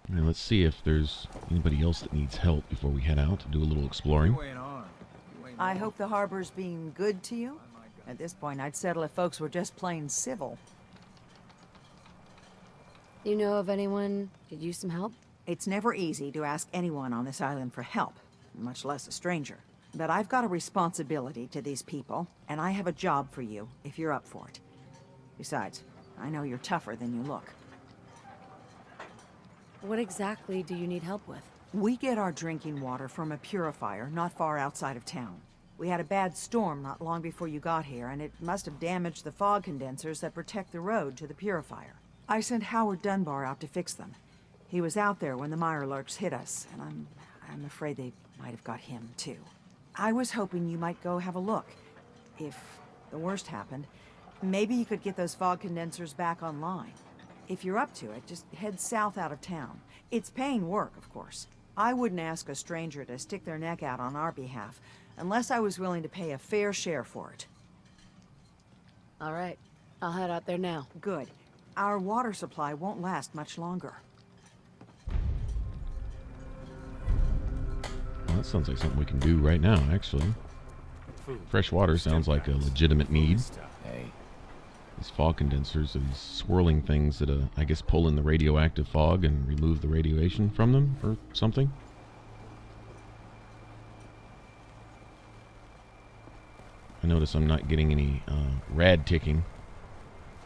And let's see if there's anybody else that needs help before we head out to do a little exploring. I hope the harbor's being good to you. At this point, I'd settle if folks were just plain civil. You know of anyone could use some help? It's never easy to ask anyone on this island for help, much less a stranger. But I've got a responsibility to these people, and I have a job for you if you're up for it. Besides, I know you're tougher than you look. What exactly do you need help with? We get our drinking water from a purifier not far outside of town. We had a bad storm not long before you got here, and it must have damaged the fog condensers that protect the road to the purifier. I sent Howard Dunbar out to fix them. He was out there when the Mirelurks hit us, and I'm afraid they might have got him, too. I was hoping you might go have a look. If the worst happened, maybe you could get those fog condensers back online. If you're up to it, just head south out of town. It's paying work, of course. I wouldn't ask a stranger to stick their neck out on our behalf, unless I was willing to pay a fair share for it. All right, I'll head out there now. Good. Our water supply won't last much longer. Well, that sounds like something we can do right now, actually. Fresh water sounds like a legitimate need. Hey. These fog condensers are these swirling things that, I guess, pull in the radioactive fog and remove the radiation from them, or something. I notice I'm not getting any rad ticking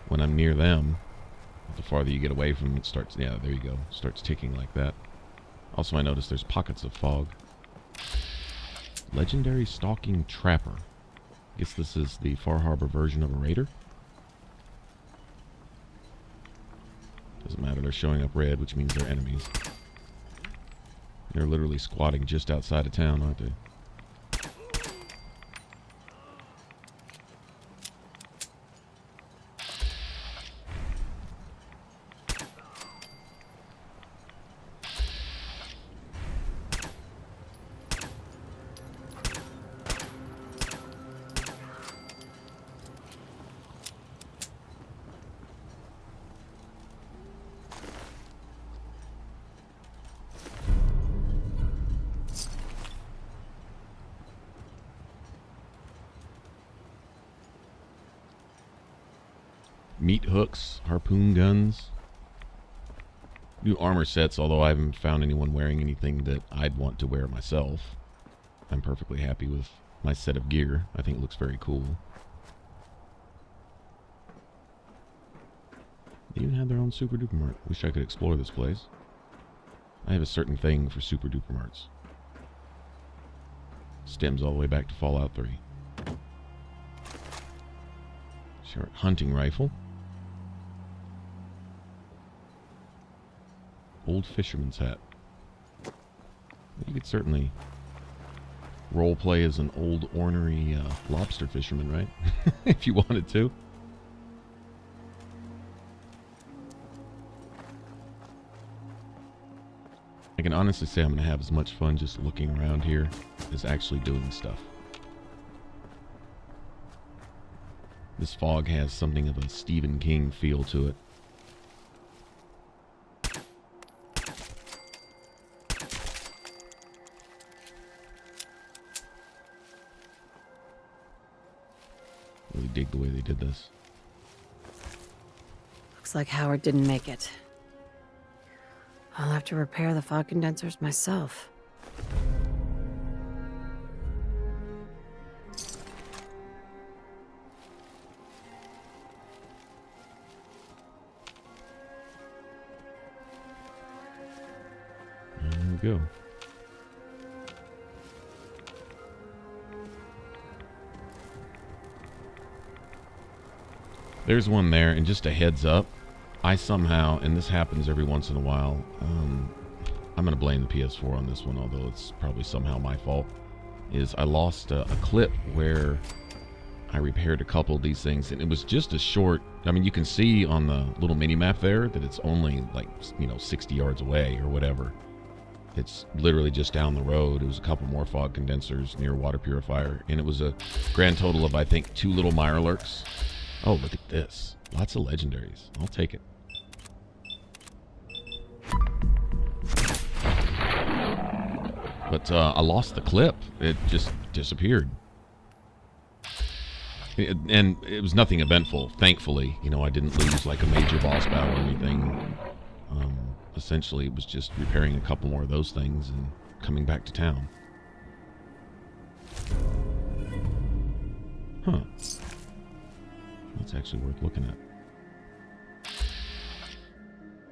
when I'm near them. The farther you get away from them, it starts, yeah, there you go, starts ticking like that. Also, I notice there's pockets of fog. Legendary Stalking Trapper. Guess this is the Far Harbor version of a raider. Doesn't matter, they're showing up red, which means they're enemies. They're literally squatting just outside of town, aren't they? Meat hooks, harpoon guns. New armor sets, although I haven't found anyone wearing anything that I'd want to wear myself. I'm perfectly happy with my set of gear. I think it looks very cool. They even have their own Super Duper Mart. Wish I could explore this place. I have a certain thing for Super Duper Marts. Stems all the way back to Fallout 3. Short hunting rifle. Old fisherman's hat. You could certainly roleplay as an old ornery lobster fisherman, right? If you wanted to. I can honestly say I'm going to have as much fun just looking around here as actually doing stuff. This fog has something of a Stephen King feel to it. Really dig the way they did this. Looks like Howard didn't make it. I'll have to repair the fog condensers myself. There we go. There's one there, and just a heads up, I somehow, and this happens every once in a while, I'm going to blame the PS4 on this one, although it's probably somehow my fault, is I lost a clip where I repaired a couple of these things, and it was just a short, I mean, you can see on the little mini-map there that it's only, like, 60 yards away or whatever. It's literally just down the road. It was a couple more fog condensers near a water purifier, and it was a grand total of, I think, 2 little Mirelurks. Oh, look at this. Lots of legendaries. I'll take it. But I lost the clip. It just disappeared. And it was nothing eventful, thankfully. You know, I didn't lose like a major boss battle or anything. Essentially, it was just repairing a couple more of those things and coming back to town. Huh. That's actually worth looking at.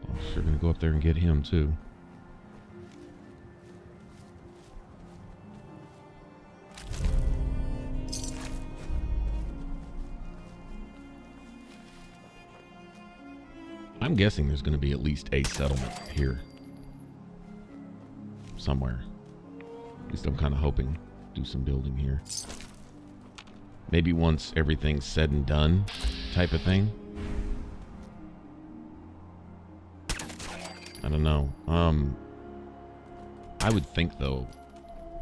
I'm sure gonna go up there and get him, too. I'm guessing there's going to be at least a settlement here. Somewhere. At least I'm kind of hoping to do some building here. Maybe once everything's said and done type of thing. I don't know. I would think, though,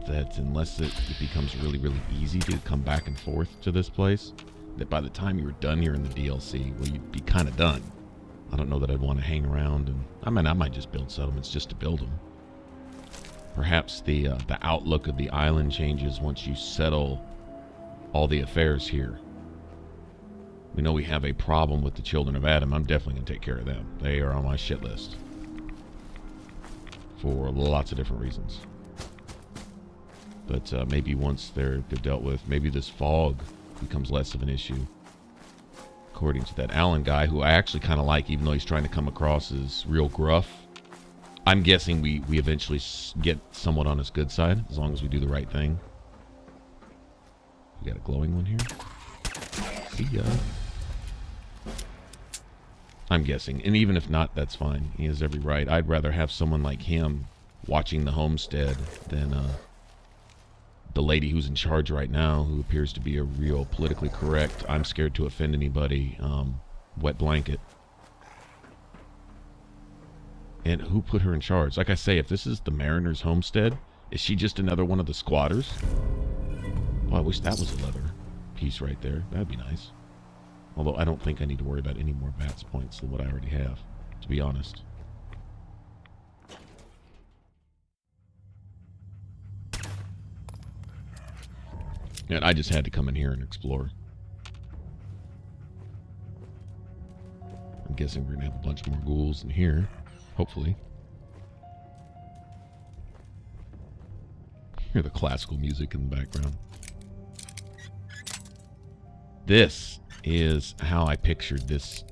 that unless it becomes really, really easy to come back and forth to this place, that by the time you were done here in the DLC, well, you'd be kind of done. I don't know that I'd want to hang around, and I might just build settlements just to build them. Perhaps the outlook of the island changes once you settle all the affairs here. We know we have a problem with the children of Adam. I'm definitely going to take care of them. They are on my shit list. For lots of different reasons. But maybe once they're dealt with, maybe this fog becomes less of an issue. According to that Alan guy, who I actually kind of like, even though he's trying to come across as real gruff. I'm guessing we eventually get somewhat on his good side, as long as we do the right thing. We got a glowing one here. See ya. I'm guessing. And even if not, that's fine. He has every right. I'd rather have someone like him watching the homestead than the lady who's in charge right now, who appears to be a real politically correct, I'm scared to offend anybody, wet blanket. And who put her in charge? Like I say, if this is the Mariner's homestead, is she just another one of the squatters? Oh, I wish that was a leather piece right there. That'd be nice. Although I don't think I need to worry about any more VATS points than what I already have, to be honest. And I just had to come in here and explore. I'm guessing we're going to have a bunch more ghouls in here. Hopefully. Hear the classical music in the background. This is how I pictured this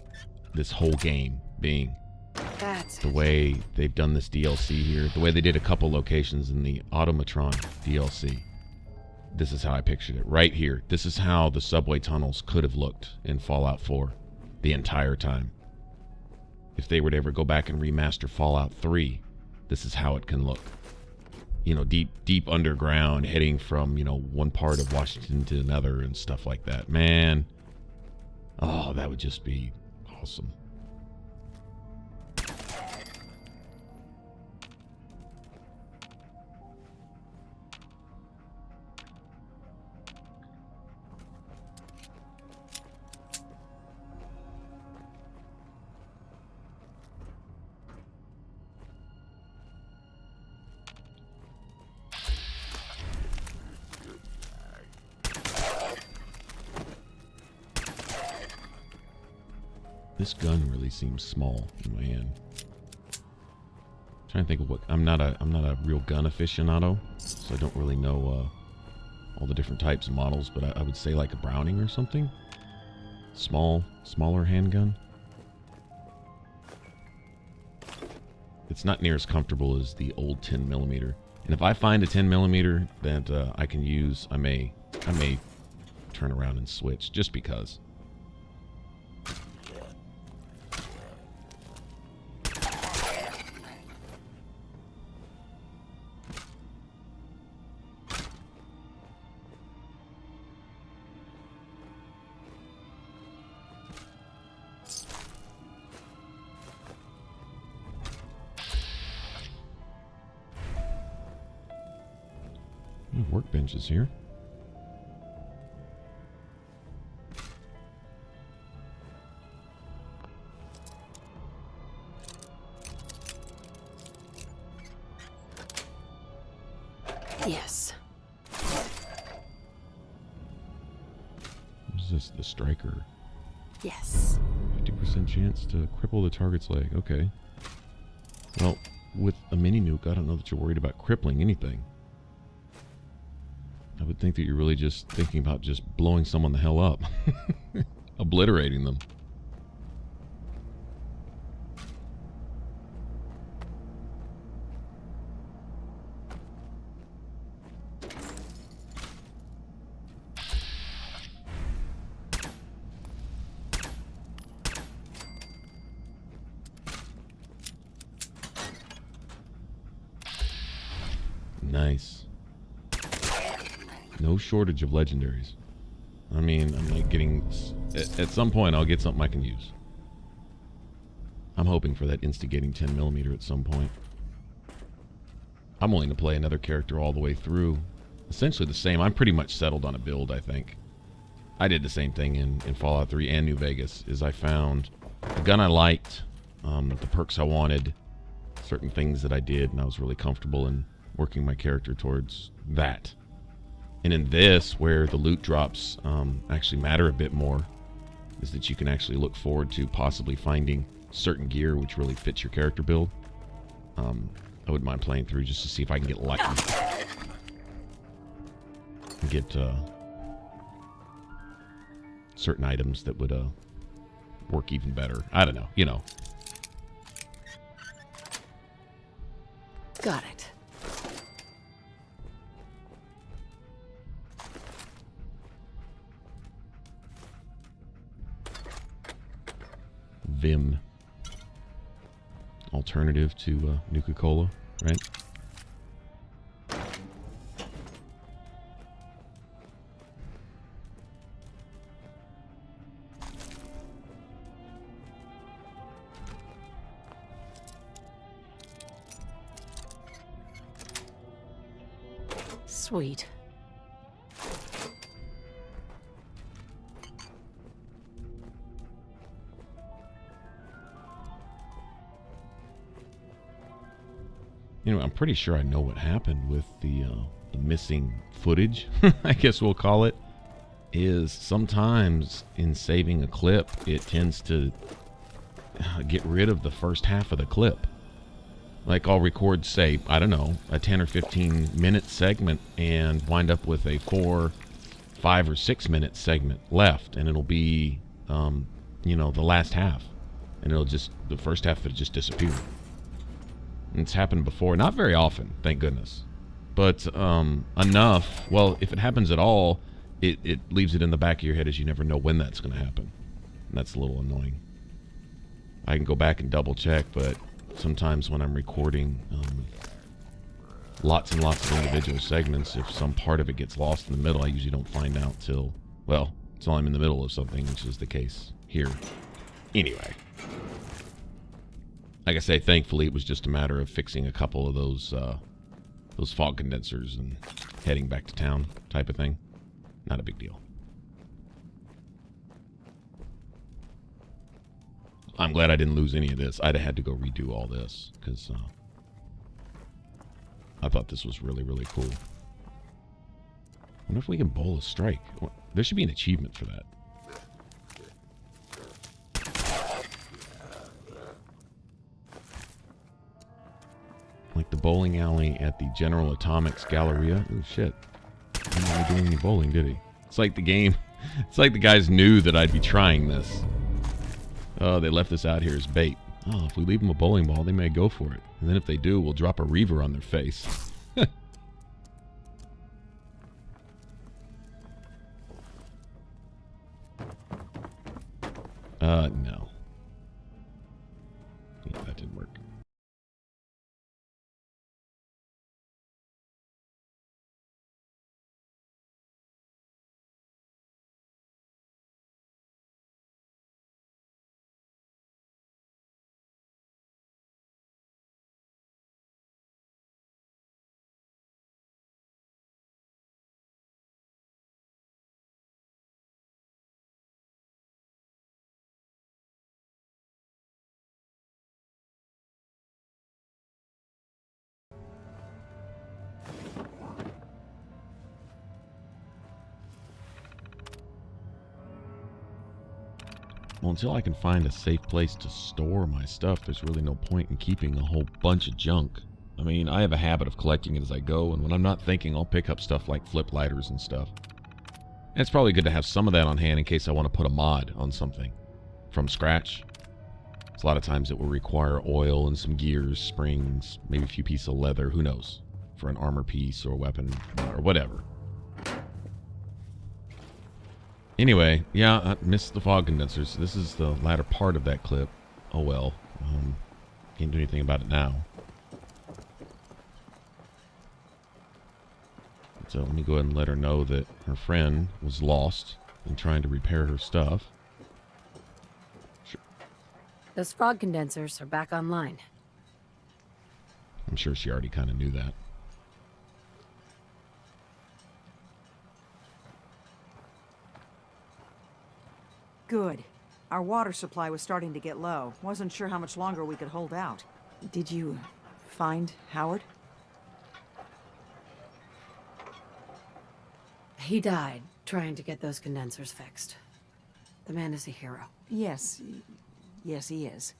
whole game being. That's the way they've done this DLC here. The way they did a couple locations in the Automatron DLC. This is how I pictured it. Right here. This is how the subway tunnels could have looked in Fallout 4 the entire time. If they were to ever go back and remaster Fallout 3, this is how it can look. You know, deep underground, heading from, you know, one part of Washington to another and stuff like that. Man. Oh, that would just be awesome. This gun really seems small in my hand. I'm trying to think of what I'm not a real gun aficionado, so I don't really know all the different types of models, but I would say like a Browning or something. Smaller handgun. It's not near as comfortable as the old 10mm. And if I find a 10mm that I can use, I may turn around and switch just because. Workbenches here. Yes. What is this? The striker. Yes. 50% chance to cripple the target's leg. Okay. Well, with a mini nuke, I don't know that you're worried about crippling anything. I would think that you're really just thinking about just blowing someone the hell up. Obliterating them. Nice. No shortage of legendaries. I mean, I'm like getting... At some point, I'll get something I can use. I'm hoping for that instigating 10mm at some point. I'm willing to play another character all the way through. Essentially the same. I'm pretty much settled on a build, I think. I did the same thing in Fallout 3 and New Vegas, is I found a gun I liked, the perks I wanted, certain things that I did, and I was really comfortable in working my character towards that. And in this, where the loot drops actually matter a bit more, is that you can actually look forward to possibly finding certain gear which really fits your character build. I wouldn't mind playing through just to see if I can get lucky. And get certain items that would work even better. I don't know, you know. Got it. Vim. Alternative to Nuka-Cola, right? Sweet. You know, I'm pretty sure I know what happened with the missing footage, I guess we'll call it, is sometimes in saving a clip, it tends to get rid of the first half of the clip. Like I'll record, say, I don't know, a 10 or 15 minute segment and wind up with a 4, 5, or 6 minute segment left, and it'll be, you know, the last half. And it'll just, the first half of it just disappear. It's happened before. Not very often, thank goodness. But enough. Well, if it happens at all, it leaves it in the back of your head as you never know when that's going to happen. And that's a little annoying. I can go back and double check, but sometimes when I'm recording lots and lots of individual segments, if some part of it gets lost in the middle, I usually don't find out till, well, until I'm in the middle of something, which is the case here. Anyway. Like I say, thankfully, it was just a matter of fixing a couple of those fog condensers and heading back to town type of thing. Not a big deal. I'm glad I didn't lose any of this. I'd have had to go redo all this, because I thought this was really, really cool. I wonder if we can bowl a strike. There should be an achievement for that. Like the bowling alley at the General Atomics Galleria. Oh, shit. He didn't really do any bowling, did he? It's like the game... It's like the guys knew that I'd be trying this. Oh, they left this out here as bait. Oh, if we leave them a bowling ball, they may go for it. And then if they do, we'll drop a reaver on their face. No. Yeah, that didn't work. Well, until I can find a safe place to store my stuff, there's really no point in keeping a whole bunch of junk. I mean, I have a habit of collecting it as I go, and when I'm not thinking, I'll pick up stuff like flip lighters and stuff. And it's probably good to have some of that on hand in case I want to put a mod on something from scratch. A lot of times it will require oil and some gears, springs, maybe a few pieces of leather, who knows, for an armor piece or a weapon or whatever. Anyway, yeah, I missed the fog condensers. This is the latter part of that clip. Oh well. Can't do anything about it now. So let me go ahead and let her know that her friend was lost and trying to repair her stuff. Those fog condensers are back online. I'm sure she already kind of knew that. Good. Our water supply was starting to get low. Wasn't sure how much longer we could hold out. Did you find Howard? He died trying to get those condensers fixed. The man is a hero. Yes. Yes, he is.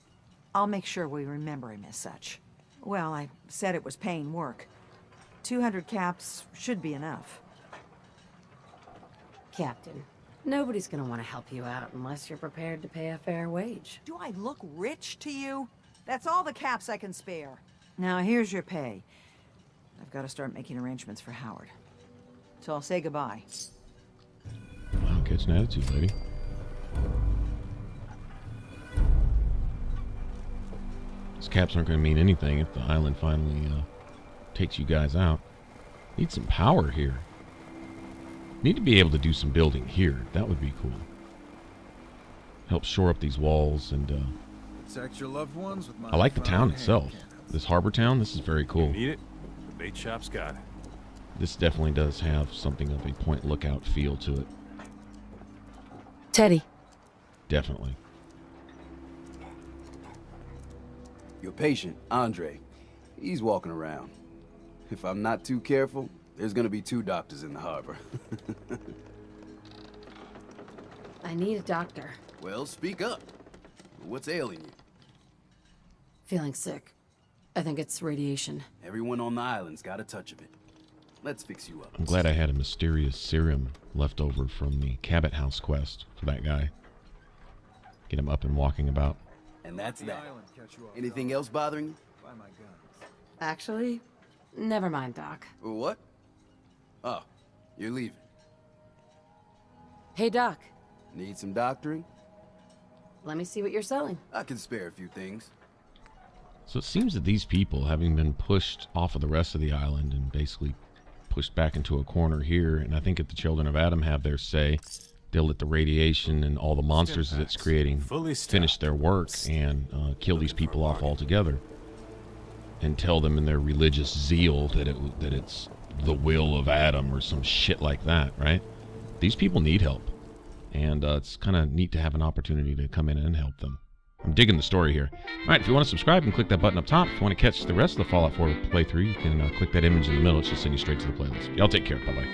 I'll make sure we remember him as such. Well, I said it was paying work. 200 caps should be enough. Captain, nobody's gonna want to help you out unless you're prepared to pay a fair wage. Do I look rich to you? That's all the caps I can spare. Now, here's your pay. I've got to start making arrangements for Howard. So I'll say goodbye. Wow, catch an attitude, lady. These caps aren't going to mean anything if the island finally takes you guys out. Need some power here. Need to be able to do some building here. That would be cool. Help shore up these walls and protect your loved ones with my I like the town hand itself. cannons. This harbor town, this is very cool. Need it? The bait shop's got it. This definitely does have something of a point lookout feel to it. Teddy. Definitely. Your patient, Andre, he's walking around. If I'm not too careful, there's gonna be 2 doctors in the harbor. I need a doctor. Well, speak up. What's ailing you? Feeling sick. I think it's radiation. Everyone on the island's got a touch of it. Let's fix you up. I'm glad I had a mysterious serum left over from the Cabot House quest for that guy. Get him up and walking about. And that's The that. island catch you off Anything guard. else bothering you? By my guns. Actually, never mind, Doc. What? Oh, you're leaving. Hey, Doc. Need some doctoring? Let me see what you're selling. I can spare a few things. So it seems that these people, having been pushed off of the rest of the island and basically pushed back into a corner here, and I think if the children of Adam have their say, they'll let the radiation and all the monsters that it's creating Fully finish stocked. their work and kill these people off altogether, and tell them in their religious zeal that it's the will of Adam or some shit like that, right? These people need help, and it's kind of neat to have an opportunity to come in and help them. I'm digging the story here. All right, if you want to subscribe, and click that button up top. If you want to catch the rest of the Fallout 4 playthrough, you can click that image in the middle. It should send you straight to the playlist. Y'all take care. Bye-bye.